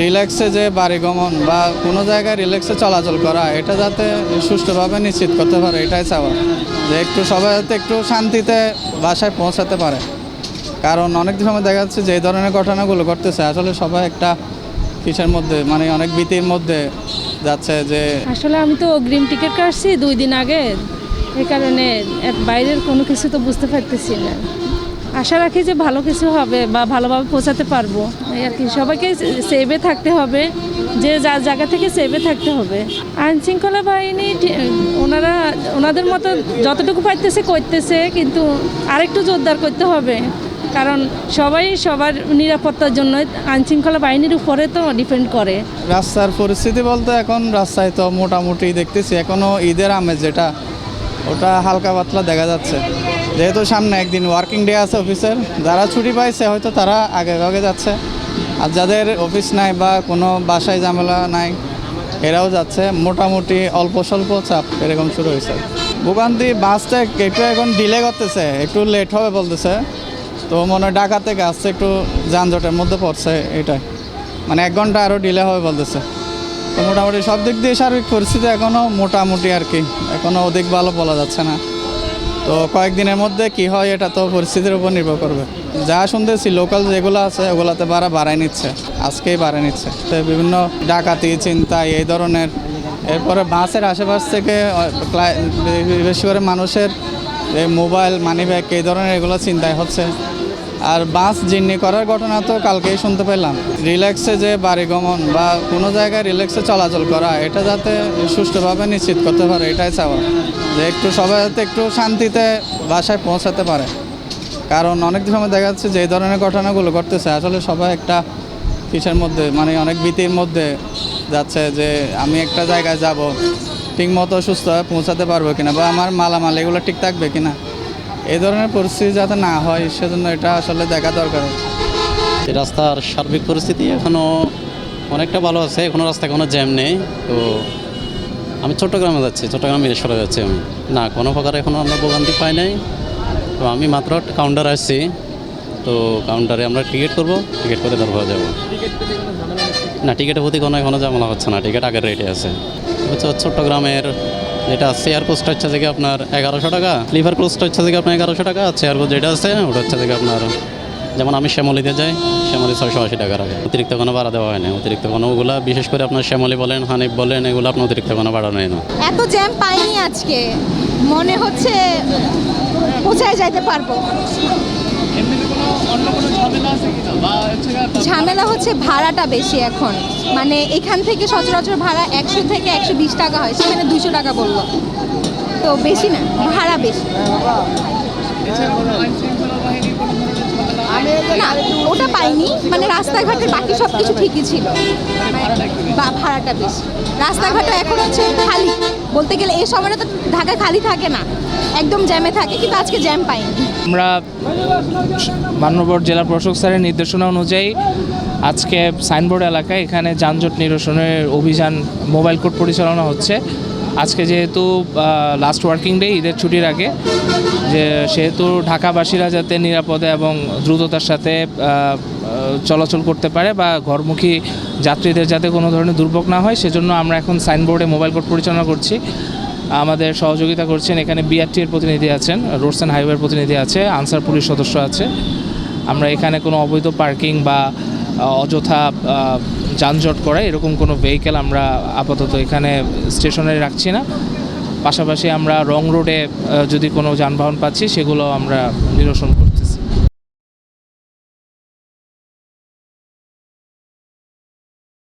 রিল্যাক্সে যে বাড়ি গমন বা কোনো জায়গায় রিল্যাক্সে চলাচল করা, এটা যাতে সুষ্ঠুভাবে নিশ্চিত করতে পারে, এটাই চাওয়া। যে একটু সবাই যাতে একটু শান্তিতে বাসায় পৌঁছাতে পারে। কারণ অনেক সময় দেখা যাচ্ছে যে এই ধরনের ঘটনাগুলো ঘটতেছে, আসলে সবাই একটা কিসের মধ্যে, মানে অনেক ভীতির মধ্যে যাচ্ছে। যে আসলে আমি তো অগ্রিম টিকিট কাটছি 2 দিন আগে, এই কারণে বাইরের কোনো কিছু তো বুঝতে পারতেছি না। আশা রাখি যে ভালো কিছু হবে বা ভালোভাবে পৌঁছাতে পারবো, এই আর কি। সবাইকে সেভে থাকতে হবে, যে যার জায়গা থেকে সেভে থাকতে হবে। আইন শৃঙ্খলা বাহিনী ওনাদের মতো যতটুকু পারতেছে করতেছে, কিন্তু আরেকটু জোরদার করতে হবে। কারণ সবাই সবার নিরাপত্তার জন্য আইন শৃঙ্খলা বাহিনীর উপরে তো ডিপেন্ড করে। রাস্তার পরিস্থিতি বলতে এখন রাস্তায় তো মোটামুটি দেখতেছি এখনও ঈদের আমেজ যেটা, ওটা হালকা পাতলা দেখা যাচ্ছে। যেহেতু সামনে একদিন ওয়ার্কিং ডে আছে অফিসের, যারা ছুটি পাইছে হয়তো তারা আগে আগে যাচ্ছে, আর যাদের অফিস নাই বা কোনো বাসায় ঝামেলা নাই এরাও যাচ্ছে। মোটামুটি অল্প স্বল্প চাপ এরকম শুরু হয়েছে। ভোগান্তি বাসটা একটু এখন ডিলে করতেছে, একটু লেট হবে বলতেছে। তো মনে হয় ঢাকা থেকে আসছে, একটু যানজটের মধ্যে পড়ছে, এটাই মানে 1 ঘন্টা আরও ডিলে হবে বলতেছে। তো মোটামুটি সব দিক দিয়ে সার্বিক পরিস্থিতি এখনও মোটামুটি আর কি, এখনও অধিক ভালো বলা যাচ্ছে না। তো কয়েকদিনের মধ্যে কি হয় এটা তো পরিস্থিতির উপর নির্ভর করবে। যা শুনতেছি লোকাল যেগুলো আছে ওগুলোতে বাড়ায় নিচ্ছে, আজকেই বাড়ায় নিচ্ছে। তো বিভিন্ন ডাকাতি ছিনতাই এই ধরনের, এরপরে বাসের আশেপাশ থেকে বেশি করে মানুষের এই মোবাইল মানিব্যাগ এই ধরনের এগুলো ছিনতাই হচ্ছে। আর বাস জিম্মি করার ঘটনা তো কালকেই শুনতে পেলাম। রিল্যাক্সে যে বাড়ি গমন বা কোনো জায়গায় রিল্যাক্সে চলাচল করা, এটা যাতে সুষ্ঠুভাবে নিশ্চিত করতে পারে, এটাই চাওয়া। যে একটু সবাই যাতে একটু শান্তিতে বাসায় পৌঁছাতে পারে। কারণ অনেক সময় দেখা যাচ্ছে যে এই ধরনের ঘটনাগুলো ঘটতেছে, আসলে সবাই একটা কিসের মধ্যে, মানে অনেক ভীতির মধ্যে যাচ্ছে। যে আমি একটা জায়গায় যাব, ঠিকমতো সুস্থভাবে পৌঁছাতে পারবো কিনা, বা আমার মালামাল এগুলো ঠিক থাকবে কিনা, এই ধরনের পরিস্থিতি যাতে না হয় সেজন্য এটা আসলে দেখা দরকার। রাস্তার সার্বিক পরিস্থিতি এখনও অনেকটা ভালো আছে, এখনও রাস্তায় কোনো জ্যাম নেই। তো আমি চট্টগ্রামে যাচ্ছি, চট্টগ্রাম মিরেশ্বরে যাচ্ছি আমি। না, কোনো প্রকার এখনও আমরা ভোগান্তি পাই নাই। তো আমি মাত্র একটা কাউন্টার আসছি, তো কাউন্টারে আমরা টিকিট করব, টিকিট করে তারপর যাবো। না, টিকিটের প্রতি কোনো এখনও ঝামেলা হচ্ছে না, টিকিট আগের রেটে আছে। হচ্ছে চট্টগ্রামের যেটা চেয়ার কোস্ট হচ্ছে থেকে আপনার 1100 টাকা, স্লিপার কোস্ট হচ্ছে থেকে আপনার 1100 টাকা, চেয়ার কোস্ট যেটা আছে ওটা হচ্ছে থেকে আপনার, যেমন আমি শ্যামলিতে যাই, শ্যামলি 680 টাকা রাখে। অতিরিক্ত কোনো ভাড়া দেওয়া হয় না, অতিরিক্ত কোনো ওগুলা বিশেষ করে আপনার শ্যামলি বলেন, হানিফ বলেন, এগুলো আপনার অতিরিক্ত কোনো ভাড়া নেয় না। এত জ্যাম পাইনি আজকে, মনে হচ্ছে পৌঁছায় যাইতে পারবো। ঝামেলা হচ্ছে ভাড়াটা বেশি এখন, মানে এখান থেকে সচরাচর ভাড়া 100 থেকে 120 টাকা হয়, সেখানে 200 টাকা বললো, তো বেশি না, ভাড়া বেশি। না, ওটা পাইনি, মানে রাস্তাঘাটের বাকি সব কিছু ঠিকই ছিল, বা ভাড়াটা বেশি। রাস্তাঘাটও এখন হচ্ছে খালি, বলতে গেলে এই সময়টা তো ঢাকা খালি থাকে না, একদম জ্যামে থাকে, কিন্তু আজকে জ্যাম পাইনি। আমরা মাননীয় জেলা প্রশাসক স্যারের নির্দেশনা অনুযায়ী আজকে সাইনবোর্ড এলাকায় এখানে যানজট নিরসনের অভিযান মোবাইল কোর্ট পরিচালনা হচ্ছে। আজকে যেহেতু লাস্ট ওয়ার্কিং ডে, ঈদের ছুটির আগে, যে সেহেতু ঢাকাবাসীরা যাতে নিরাপদে এবং দ্রুততার সাথে চলাচল করতে পারে বা ঘরমুখী যাত্রীদের যাতে কোনো ধরনের দুর্ভোগ না হয়, সেজন্য আমরা এখন সাইনবোর্ডে মোবাইল কোর্ট পরিচালনা করছি। আমাদের সহযোগিতা করছেন এখানে বিআরটি এর প্রতিনিধি আছেন, রোডস অ্যান্ড হাইওয়ের প্রতিনিধি আছে, আনসার পুলিশ সদস্য আছে। আমরা এখানে কোনো অবৈধ পার্কিং বা অযথা যানজট করা এরকম কোনো ভেহিকেল আমরা আপাতত এখানে স্টেশনে রাখছি না। পাশাপাশি আমরা রং রোডে যদি কোনো যানবাহন পাচ্ছি সেগুলো আমরা নিরসন করছি।